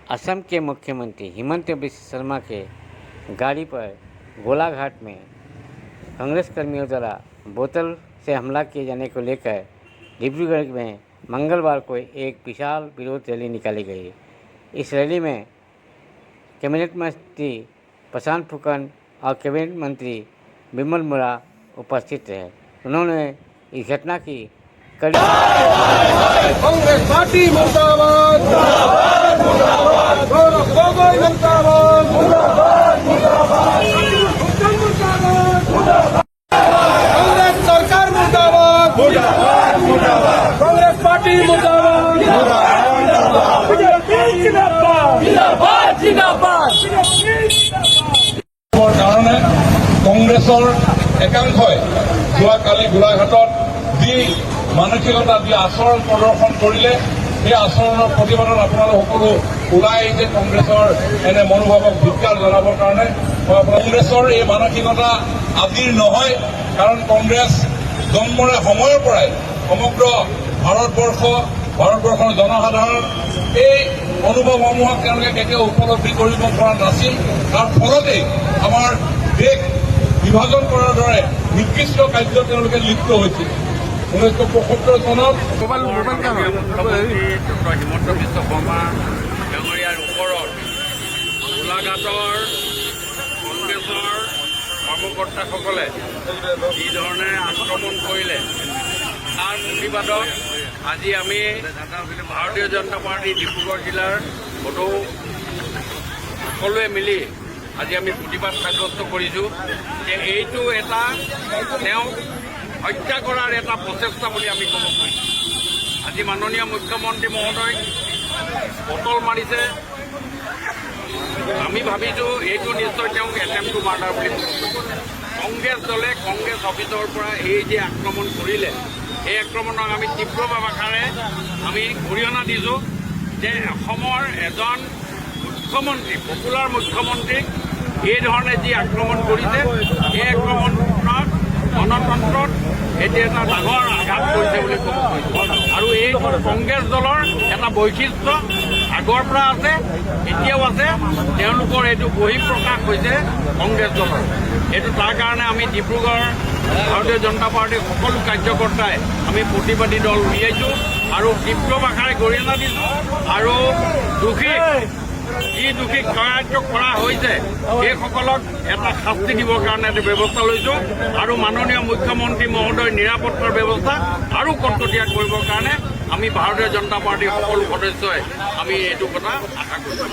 असम के मुख्यमंत्री हिमंत बिस्वा शर्मा के गाड़ी पर गोलाघाट में कांग्रेस कर्मियों द्वारा बोतल से हमला किए जाने को लेकर डिब्रूगढ़ में मंगलवार को एक विशाल विरोध रैली निकाली गई। इस रैली में कैबिनेट मंत्री प्रशांत फुकन और कैबिनेट मंत्री बिमल मुरा उपस्थित रहे। उन्होंने इस घटना की कड़ी कांग्रेस पार्टी मुर्दाबाद मुर्दाबाद मुर्दाबाद गौरव गोगोई मुर्दाबाद मुर्दाबाद मुर्दाबाद मुर्दाबाद कांग्रेस सरकार मुर्दाबाद मुर्दाबाद मुर्दाबाद कांग्रेस पार्टी मुर्दाबाद मुर्दाबाद जिंदाबाद जिंदाबाद जिंदाबाद কাৰণে কংগ্ৰেছৰ একাংশই যোৱাকালি গোলাঘাটত যি মানসিকতা যি আচৰণ প্ৰদৰ্শন কৰিলে সেই আচৰণৰ প্ৰতিবাদত আপোনালোক সকলো ওলাই আহিছে কংগ্ৰেছৰ এনে মনোভাৱক ধিক্কাৰ জনাবৰ কাৰণে। কংগ্ৰেছৰ এই মানসিকতা আজিৰ নহয়, কাৰণ কংগ্ৰেছ জন্মৰে সময়ৰ পৰাই সমগ্ৰ ভাৰতবৰ্ষৰ জনসাধাৰণ এই অনুভৱসমূহক তেওঁলোকে কেতিয়াও উপলব্ধি কৰিব পৰা নাছিল। তাৰ ফলতেই আমাৰ দেশ বিভাজন কৰাৰ দৰে নিকৃষ্ট কাৰ্য তেওঁলোকে লিপ্ত হৈছিল। 1975 চনত মুখ্যমন্ত্ৰী ডক্টৰ হিমন্ত বিশ্ব শৰ্মা ডাঙৰীয়াৰ ওপৰত গোলাঘাটৰ কংগ্ৰেছৰ কৰ্মকৰ্তাসকলে যিধৰণে আক্ৰমণ কৰিলে তাৰ প্ৰতিবাদত আজি আমি ভাৰতীয় জনতা পাৰ্টি ডিব্ৰুগড় জিলাৰ সকলোৱে মিলি আজি আমি প্ৰতিবাদ সাব্যস্ত কৰিছোঁ যে এইটো এটা তেওঁক হত্যা কৰাৰ এটা প্ৰচেষ্টা বুলি আমি ক'ব পাৰিছোঁ। আজি মাননীয় মুখ্যমন্ত্ৰী মহোদয় বটল মাৰিছে, আমি ভাবিছোঁ এইটো নিশ্চয় তেওঁক এটেম্প টু মাৰ্ডাৰ বুলি কংগ্ৰেছ দলে কংগ্ৰেছ অফিচৰ পৰা এই যে আক্ৰমণ কৰিলে এই আক্ৰমণক আমি তীব্ৰ ভাষাৰে আমি গৰিহণা দিছোঁ যে অসমৰ এজন মুখ্যমন্ত্ৰী পপুলাৰ মুখ্যমন্ত্ৰীক এই ধৰণে যি আক্ৰমণ কৰিছে এই আক্ৰমণত গণতন্ত্ৰত এতিয়া এটা ডাঙৰ আঘাত কৰিছে বুলি ক'ব পাৰিছোঁ। আৰু এই কংগ্ৰেছ দলৰ এটা বৈশিষ্ট্য আগৰ পৰা আছে, এতিয়াও আছে, তেওঁলোকৰ এইটো বহিঃপ্ৰকাশ হৈছে কংগ্ৰেছ দলৰ। এইটো তাৰ কাৰণে আমি ডিব্ৰুগড় ভাৰতীয় জনতা পাৰ্টীৰ সকলো কাৰ্যকৰ্তাই আমি প্ৰতিবাদী দল উলিয়াইছোঁ আৰু তীব্ৰ ভাষাৰে গৰিহণা দিছোঁ আৰু যি দোষীক কাৰ্য কৰা হৈছে সেইসকলক এটা শাস্তি দিবৰ কাৰণে এটা ব্যৱস্থা লৈছোঁ আৰু মাননীয় মুখ্যমন্ত্ৰী মহোদয়ৰ নিৰাপত্তাৰ ব্যৱস্থা আৰু কটকটীয়া কৰিবৰ কাৰণে আমি ভাৰতীয় জনতা পাৰ্টীৰ সকলো সদস্যই আমি এইটো কথা আশা কৰিছোঁ।